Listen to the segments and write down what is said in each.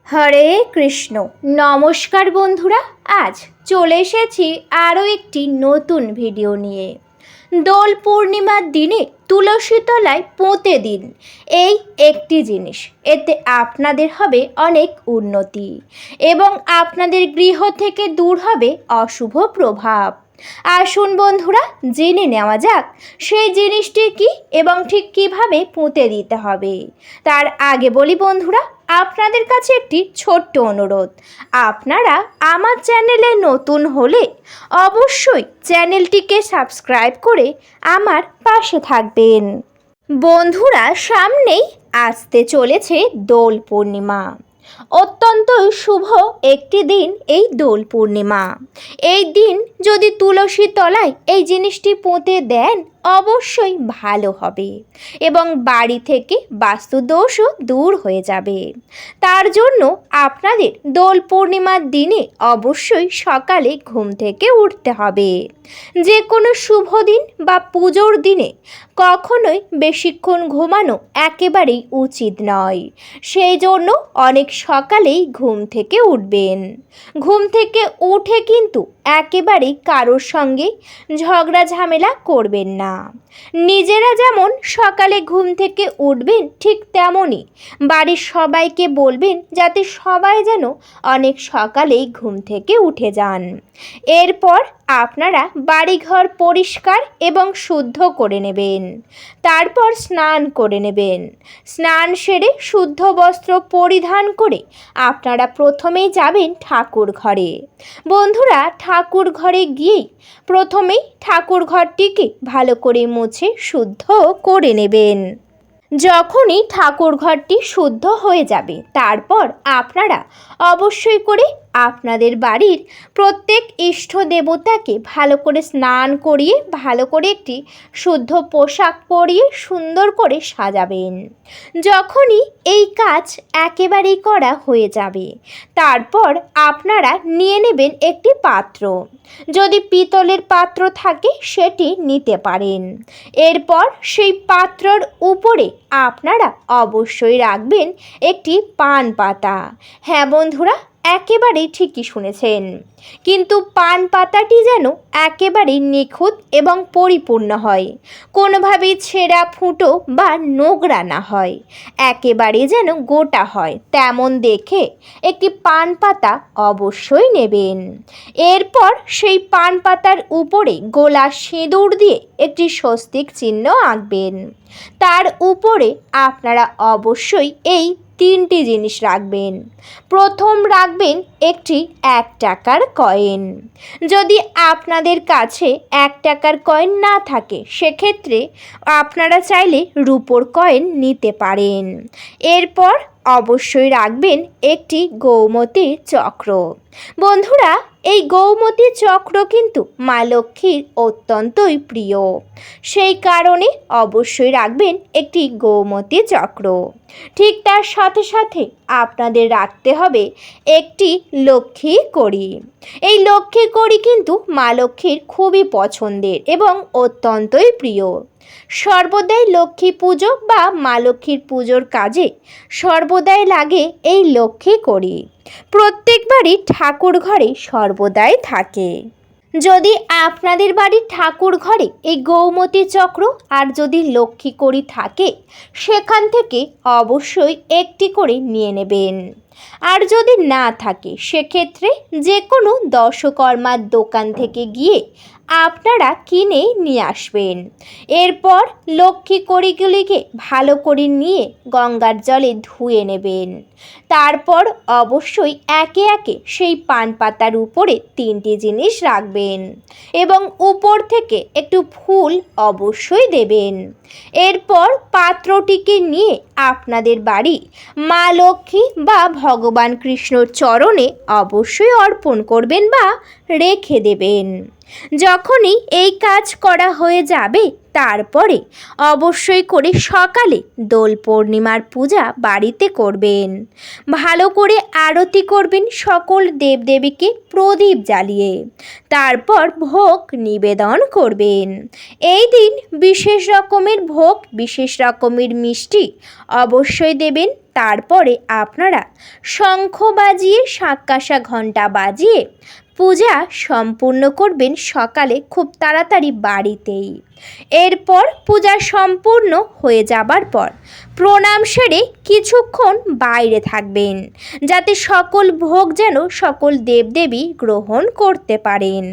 হরে কৃষ্ণ। নমস্কার বন্ধুরা, আজ চলে এসেছি আরও একটি নতুন ভিডিও নিয়ে। দোল পূর্ণিমার দিনে তুলসী তলায় পুঁতে দিন এই একটি জিনিস, এতে আপনাদের হবে অনেক উন্নতি এবং আপনাদের গৃহ থেকে দূর হবে অশুভ প্রভাব। আসুন বন্ধুরা, জেনে নেওয়া যাক সেই জিনিসটি কি এবং ঠিক কিভাবে পুঁতে দিতে হবে। তার আগে বলি বন্ধুরা, আপনাদের কাছে একটি ছোট্ট অনুরোধ, আপনারা আমার চ্যানেলে নতুন হলে অবশ্যই চ্যানেলটিকে সাবস্ক্রাইব করে আমার পাশে থাকবেন। বন্ধুরা, সামনেই আসতে চলেছে দোল পূর্ণিমা। অত্যন্ত শুভ একটি দিন এই দোল পূর্ণিমা। এই দিন যদি তুলসী তলায় এই জিনিসটি পুঁতে দেন অবশ্যই ভালো হবে এবং বাড়ি থেকে বাস্তুদোষও দূর হয়ে যাবে। তার জন্য আপনাদের দোল পূর্ণিমার দিনে অবশ্যই সকালে ঘুম থেকে উঠতে হবে। যে কোনো শুভ দিন বা পুজোর দিনে কখনোই বেশিক্ষণ ঘুমানো একেবারেই উচিত নয়। সেই জন্য অনেক সকালেই ঘুম থেকে উঠবেন। ঘুম থেকে উঠে কিন্তু একেবারেই কারোর সঙ্গে ঝগড়া ঝামেলা করবেন না। নিজেরা যেমন সকালে ঘুম থেকে উঠবেন ঠিক তেমনই বাড়ির সবাইকে বলবেন যাতে সবাই যেন অনেক সকালেই ঘুম থেকে উঠে যান। এরপর আপনারা বাড়িঘর পরিষ্কার এবং শুদ্ধ করে নেবেন। তারপর স্নান করে নেবেন। স্নান সেরে শুদ্ধ বস্ত্র পরিধান করে আপনারা প্রথমেই যাবেন ঠাকুর ঘরে। বন্ধুরা, ঠাকুর ঘরে গিয়েই প্রথমেই ঠাকুর ঘরটিকে ভালো করে মুছে শুদ্ধ করে নেবেন। যখনই ঠাকুর ঘরটি শুদ্ধ হয়ে যাবে তারপর আপনারা অবশ্যই করে আপনাদের বাড়ির প্রত্যেক ইষ্ট দেবতাকে ভালো করে স্নান করিয়ে ভালো করে একটি শুদ্ধ পোশাক পরিয়ে সুন্দর করে সাজাবেন। যখনই এই কাজ একেবারেই করা হয়ে যাবে তারপর আপনারা নিয়ে নেবেন একটি পাত্র। যদি পিতলের পাত্র থাকে সেটি নিতে পারেন। এরপর সেই পাত্রর উপরে আপনারা অবশ্যই রাখবেন একটি পান পাতা। হ্যাঁ বন্ধুরা, একেবারেই ঠিকই শুনেছেন, কিন্তু পান পাতাটি যেন একেবারেই নিখুঁত এবং পরিপূর্ণ হয়, কোনোভাবেই ছেঁড়া ফুটো বা নোংরা না হয়, একেবারে যেন গোটা হয় তেমন দেখে একটি পান পাতা অবশ্যই নেবেন। এরপর সেই পান পাতার উপরে গোলা সিঁদুর দিয়ে একটি স্বস্তিক চিহ্ন আঁকবেন। তার উপরে আপনারা অবশ্যই এই তিনটি জিনিস রাখবেন। প্রথম রাখবেন একটি 1 টাকার কয়েন। যদি আপনাদের কাছে 1 টাকার কয়েন না থাকে সেক্ষেত্রে আপনারা চাইলে রূপোর কয়েন নিতে পারেন। এরপর অবশ্যই রাখবেন একটি গৌমতী চক্র। বন্ধুরা, এই গৌমতী চক্র কিন্তু মা লক্ষ্মীর অত্যন্তই প্রিয়, সেই কারণে অবশ্যই রাখবেন একটি গৌমতী চক্র। ঠিক তার সাথে সাথে আপনাদের রাখতে হবে একটি লক্ষ্মী কড়ি। এই লক্ষ্মী কড়ি কিন্তু মা লক্ষ্মীর খুবই পছন্দের এবং অত্যন্তই প্রিয়। সর্বদাই লক্ষ্মী পুজো বা মা লক্ষ্মীর পুজোর কাজে সর্বদাই লাগে এই লক্ষ্মী কড়ি। প্রত্যেকবারই ঠাকুর ঘরে সর্বদাই থাকে। যদি আপনাদের বাড়ির ঠাকুর ঘরে এই গৌমতী চক্র আর যদি লক্ষ্মী কড়ি থাকে সেখান থেকে অবশ্যই একটি করে নিয়ে নেবেন। আর যদি না থাকে সেক্ষেত্রে যে কোনো দশকর্মার দোকান থেকে গিয়ে আপনারা কিনে নিয়ে আসবেন। এরপর লক্ষ্মী কড়িগুলিকে ভালো করে নিয়ে গঙ্গার জলে ধুয়ে নেবেন। তারপর অবশ্যই একে একে সেই পান পাতার উপরে 3টি জিনিস রাখবেন এবং উপর থেকে একটু ফুল অবশ্যই দেবেন। এরপর পাত্রটিকে নিয়ে আপনাদের বাড়ি মা লক্ষ্মী বা ভগবান কৃষ্ণর চরণে অবশ্যই অর্পণ করবেন বা রেখে দেবেন। যখনই এই কাজ করা হয়ে যাবে তারপরে অবশ্যই করে সকালে দোল পূর্ণিমার পূজা বাড়িতে করবেন। ভালো করে আরতি করবেন সকল দেবদেবীকে প্রদীপ জ্বালিয়ে। তারপর ভোগ নিবেদন করবেন। এই দিন বিশেষ রকমের ভোগ, বিশেষ রকমের মিষ্টি অবশ্যই দেবেন। তারপরে আপনারা শঙ্খ বাজিয়ে শাঁক্কাশা ঘণ্টা বাজিয়ে পূজা সম্পূর্ণ করবেন সকালে খুব তাড়াতাড়ি বাড়িতেই। এরপর পূজা সম্পূর্ণ হয়ে যাবার পর প্রণাম সেরে কিছুক্ষণ বাইরে থাকবেন, যাতে সকল ভোগ যেন সকল দেবদেবী গ্রহণ করতে পারেন।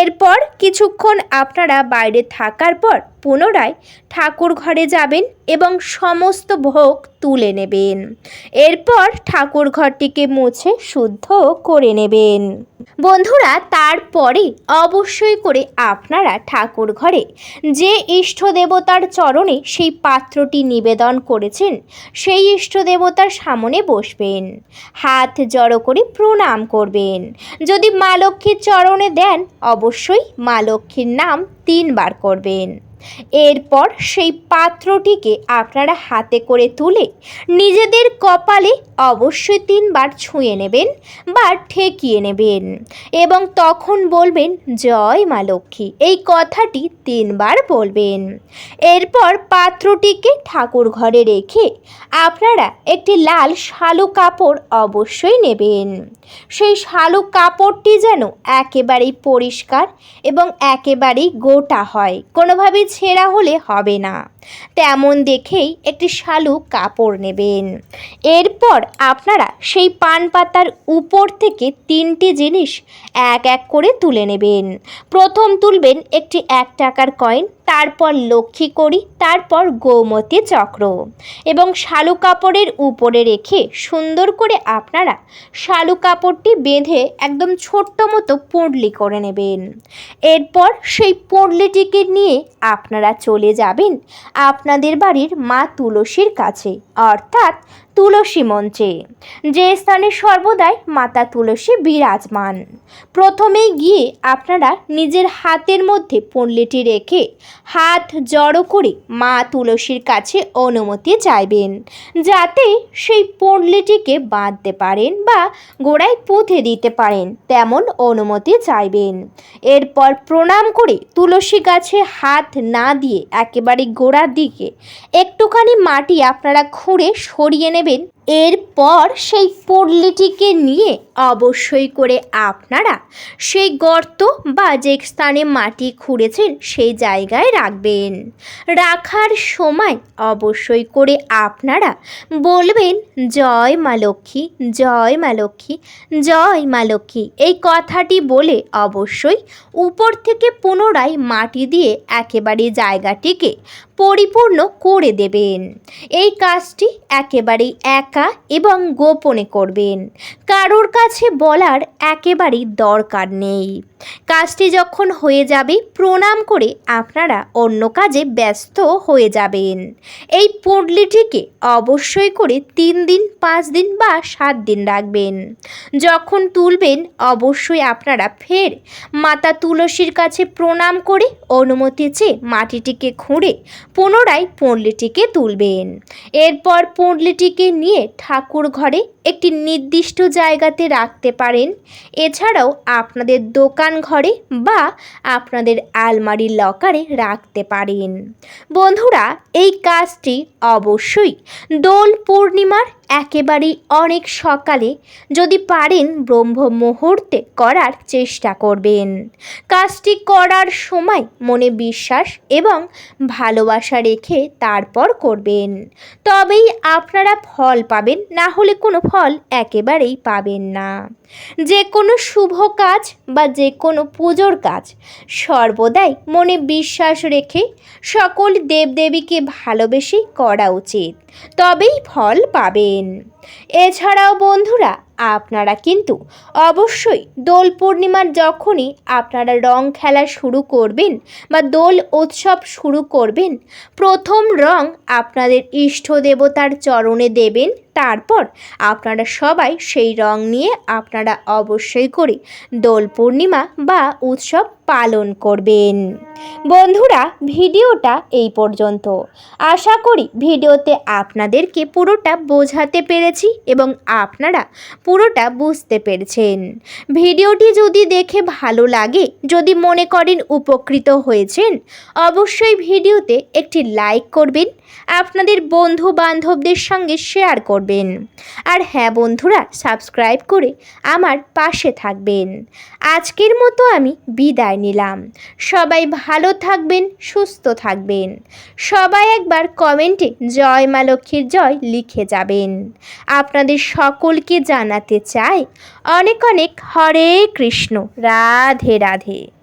এরপর কিছুক্ষণ আপনারা বাইরে থাকার পর পুনরায় ঠাকুর ঘরে যাবেন এবং সমস্ত ভোগ তুলে নেবেন। এরপর ঠাকুর ঘরটিকে মুছে শুদ্ধ করে নেবেন। বন্ধুরা, তারপরে অবশ্যই করে আপনারা ঠাকুর ঘরে যে ইষ্ট দেবতার চরণে সেই পাত্রটি নিবেদন করেছেন সেই ইষ্ট দেবতার সামনে বসবেন, হাত জড়ো করে প্রণাম করবেন। যদি মা লক্ষ্মীর চরণে দেন অবশ্যই মা লক্ষ্মীর নাম 3 বার করবেন। এরপর সেই পাত্রটিকে আপনারা হাতে করে তুলে নিজেদের কপালে অবশ্যই 3 বার ছুঁয়ে নেবেন বা ঠেকিয়ে নেবেন এবং তখন বলবেন জয় মা লক্ষ্মী, এই কথাটি 3 বার বলবেন। এরপর পাত্রটিকে ঠাকুর ঘরে রেখে আপনারা একটি লাল শালু কাপড় অবশ্যই নেবেন। সেই শালু কাপড়টি যেন একেবারেই পরিষ্কার এবং একেবারেই গোটা হয়, কোনোভাবেই ছেঁড়া হলে হবে না, তেমন দেখেই একটি শালু কাপড় নেবেন। এরপর আপনারা সেই পান পাতার উপর থেকে 3টি জিনিস এক এক করে তুলে নেবেন। প্রথম তুলবেন একটি 1 টাকার কয়েন, তারপর লক্ষ্মী কড়ি, তারপর গোমতী চক্র এবং শালু কাপড়ের উপরে রেখে সুন্দর করে আপনারা শালু কাপড়টি বেঁধে একদম ছোট্ট মতো পুঁটলি করে নেবেন। এরপর সেই পুঁটলিটিকে নিয়ে আপনারা চলে যাবেন আপনাদের বাড়ির মা তুলসীর কাছে, অর্থাৎ তুলসী মঞ্চে, যে স্থানে সর্বদাই মাতা তুলসী বিরাজমান। প্রথমেই গিয়ে আপনারা নিজের হাতের মধ্যে পুঁটলিটি রেখে হাত জড়ো করে মা তুলসীর কাছে অনুমতি চাইবেন, যাতে সেই পুঁটলিটিকে বাঁধতে পারেন বা গোড়ায় পুঁতে দিতে পারেন তেমন অনুমতি চাইবেন। এরপর প্রণাম করে তুলসী গাছে হাত না দিয়ে একেবারে গোড়ার দিকে একটুখানি মাটি আপনারা খুঁড়ে সরিয়ে নেবেন। এরপর সেই পুঁটলিটিকে নিয়ে অবশ্যই করে আপনারা সেই গর্ত বা যে স্থানে মাটি খুঁড়েছেন সেই জায়গায় রাখবেন। রাখার সময় অবশ্যই করে আপনারা বলবেন জয় মা লক্ষ্মী, জয় মা লক্ষ্মী, জয় মা লক্ষ্মী, এই কথাটি বলে অবশ্যই উপর থেকে পুনরায় মাটি দিয়ে একেবারে জায়গাটিকে পরিপূর্ণ করে দেবেন। এই কাজটি একেবারেই একা এবং গোপনে করবেন, কারোর কাছে বলার একেবারেই দরকার নেই। কাজটি যখন হয়ে যাবে প্রণাম করে আপনারা অন্য কাজে ব্যস্ত হয়ে যাবেন। এই পুঁটলিটিকে অবশ্যই করে 3 দিন, 5 দিন বা 7 দিন রাখবেন। যখন তুলবেন অবশ্যই আপনারা ফের মাতা তুলসীর কাছে প্রণাম করে অনুমতি চেয়ে মাটিটিকে খুঁড়ে পুনরায় পুঁটলিটিকে তুলবেন। এরপর পুঁটলিটিকে নিয়ে ঠাকুর ঘরে একটি নির্দিষ্ট জায়গাতে রাখতে পারেন। এছাড়াও আপনাদের দোকান ঘরে বা আপনাদের আলমারির লকারে রাখতে পারেন। বন্ধুরা, এই কাজটি অবশ্যই দোল পূর্ণিমার একেবারেই অনেক সকালে, যদি পারেন ব্রহ্ম মুহূর্তে করার চেষ্টা করবেন। কাজটি করার সময় মনে বিশ্বাস এবং ভালোবাসা রেখে তারপর করবেন, তবেই আপনারা ফল পাবেন, না হলে কোনো ফল একেবারেই পাবেন না। যে কোনো শুভ কাজ বা যে কোনো পুজোর কাজ সর্বদাই মনে বিশ্বাস রেখে সকল দেবদেবীকে ভালোবেসে করা উচিত, তবেই ফল পাবেন। এছাড়াও বন্ধুরা, আপনারা কিন্তু অবশ্যই দোল পূর্ণিমার যখনই আপনারা রং খেলা শুরু করবেন বা দোল উৎসব শুরু করবেন, প্রথম রং আপনাদের ইষ্ট দেবতার চরণে দেবেন। তারপর আপনারা সবাই সেই রং নিয়ে আপনারা অবশ্যই করে দোল পূর্ণিমা বা উৎসব পালন করবেন। বন্ধুরা, ভিডিওটা এই পর্যন্ত। আশা করি ভিডিওতে আপনাদেরকে পুরোটা বোঝাতে পেরেছি এবং আপনারা পুরোটা বুঝতে পেরেছেন। ভিডিওটি যদি দেখে ভালো লাগে, যদি মনে করেন উপকৃত হয়েছেন, অবশ্যই ভিডিওতে একটি লাইক করবেন আপনাদের বন্ধু বান্ধবদের সঙ্গে শেয়ার করবেন। আর হ্যাঁ বন্ধুরা, সাবস্ক্রাইব করে আমার পাশে থাকবেন। আজকের মতো আমি বিদায় নিলাম। সবাই ভালো থাকবেন, সুস্থ থাকবেন। সবাই একবার কমেন্টে জয় মা লক্ষ্মীর জয় লিখে যাবেন। আপনাদের সকলকে জানাতে চাই অনেক অনেক হরে কৃষ্ণ, রাধে রাধে।